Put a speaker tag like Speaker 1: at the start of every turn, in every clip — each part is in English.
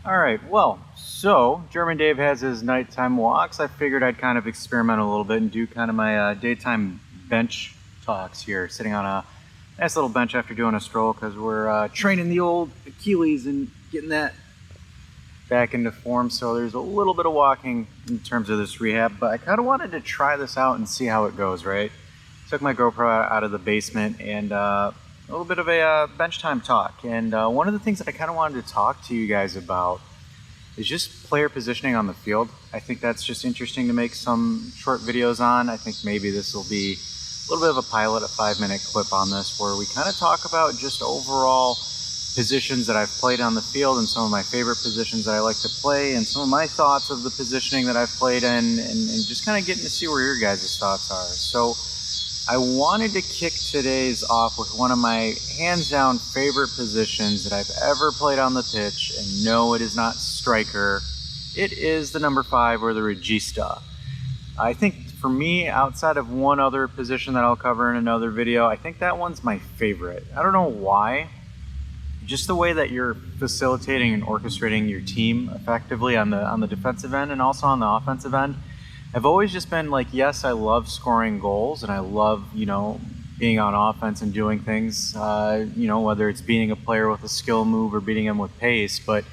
Speaker 1: All right, well, so German Dave has his nighttime walks. I figured I'd kind of experiment a little bit and do kind of my daytime bench talks here, sitting on a nice little bench after doing a stroll because we're training the old Achilles and getting that back into form. So there's a little bit of walking in terms of this rehab, but I kind of wanted to try this out and see how it goes, right? Took my GoPro out of the basement and a little bit of a bench time talk. And one of the things that I kind of wanted to talk to you guys about is just player positioning on the field. I think that's just interesting to make some short videos on. I think maybe this will be a little bit of a pilot, a 5-minute clip on this, where we kind of talk about just overall positions that I've played on the field and some of my favorite positions that I like to play and some of my thoughts of the positioning that I've played in and just kind of getting to see where your guys' thoughts are. So I wanted to kick today's off with one of my hands-down favorite positions that I've ever played on the pitch, and no, it is not striker. It is the number 5 or the Regista. I think for me, outside of one other position that I'll cover in another video, I think that one's my favorite. I don't know why. Just the way that you're facilitating and orchestrating your team effectively on the defensive end and also on the offensive end. I've always just been like, yes, I love scoring goals and I love, being on offense and doing things, whether it's beating a player with a skill move or beating him with pace. But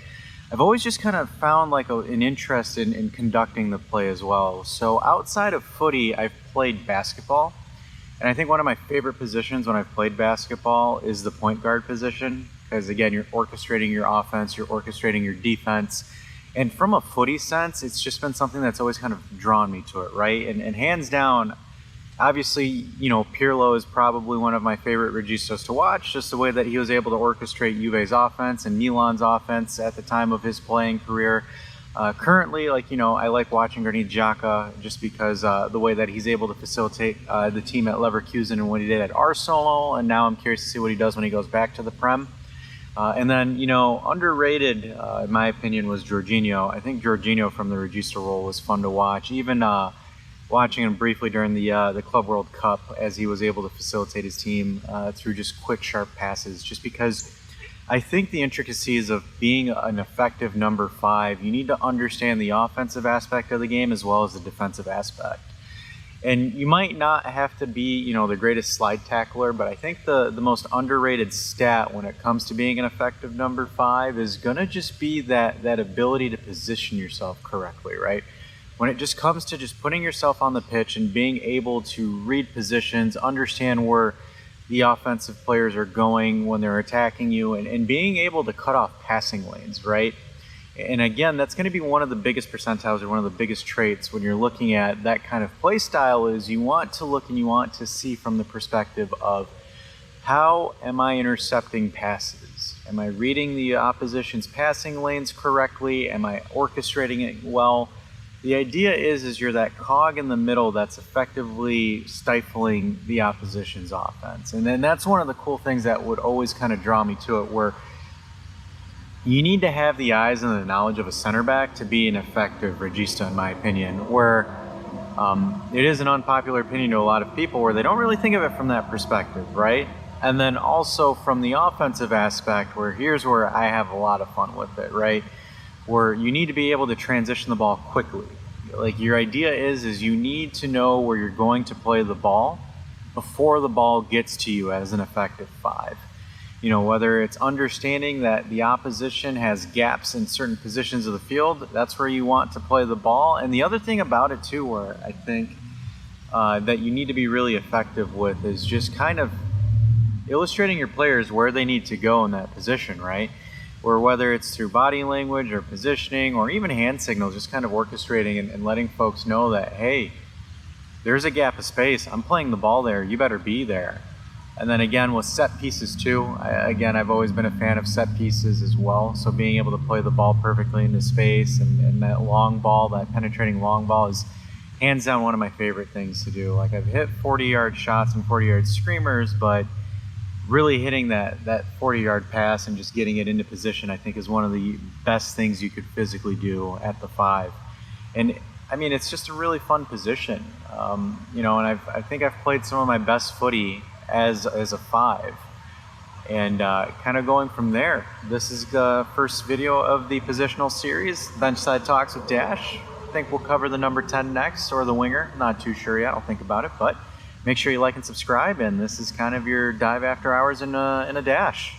Speaker 1: I've always just kind of found like an interest in conducting the play as well. So outside of footy, I've played basketball. And I think one of my favorite positions when I've played basketball is the point guard position. Because again, you're orchestrating your offense, you're orchestrating your defense. And from a footy sense, it's just been something that's always kind of drawn me to it, right? And hands down, obviously, Pirlo is probably one of my favorite Registas to watch, just the way that he was able to orchestrate Juve's offense and Milan's offense at the time of his playing career. Currently, I like watching Granit Xhaka just because the way that he's able to facilitate the team at Leverkusen and what he did at Arsenal, and now I'm curious to see what he does when he goes back to the Prem. And then, underrated, in my opinion, was Jorginho. I think Jorginho from the Regista role was fun to watch. Even watching him briefly during the Club World Cup as he was able to facilitate his team through just quick, sharp passes. Just because I think the intricacies of being an effective number 5, you need to understand the offensive aspect of the game as well as the defensive aspect. And you might not have to be, the greatest slide tackler, but I think the most underrated stat when it comes to being an effective number 5 is going to just be that ability to position yourself correctly, right? When it just comes to just putting yourself on the pitch and being able to read positions, understand where the offensive players are going when they're attacking you, and being able to cut off passing lanes, right? And again, that's going to be one of the biggest percentiles or one of the biggest traits when you're looking at that kind of play style is you want to look and you want to see from the perspective of how am I intercepting passes? Am I reading the opposition's passing lanes correctly? Am I orchestrating it well? The idea is you're that cog in the middle that's effectively stifling the opposition's offense. And then that's one of the cool things that would always kind of draw me to it, where you need to have the eyes and the knowledge of a center back to be an effective Regista, in my opinion, where it is an unpopular opinion to a lot of people where they don't really think of it from that perspective, right? And then also from the offensive aspect, where here's where I have a lot of fun with it, right? Where you need to be able to transition the ball quickly. Like your idea is you need to know where you're going to play the ball before the ball gets to you as an effective 5. Whether it's understanding that the opposition has gaps in certain positions of the field, that's where you want to play the ball. And the other thing about it too, where I think that you need to be really effective with is just kind of illustrating your players where they need to go in that position, right? Or whether it's through body language or positioning or even hand signals, just kind of orchestrating and letting folks know that, hey, there's a gap of space. I'm playing the ball there. You better be there. And then again, with set pieces too, I've always been a fan of set pieces as well. So being able to play the ball perfectly into space and that long ball, that penetrating long ball is hands down one of my favorite things to do. Like I've hit 40-yard shots and 40-yard screamers, but really hitting that 40-yard pass and just getting it into position, I think is one of the best things you could physically do at the 5. And I mean, it's just a really fun position. And I think I've played some of my best footy as a 5. and kind of going from there. This is the first video of the positional series, Benchside Talks with Dash. I think we'll cover the number 10 next, or the winger. Not too sure yet, I'll think about it, but make sure you like and subscribe, and this is kind of your dive after hours in a dash.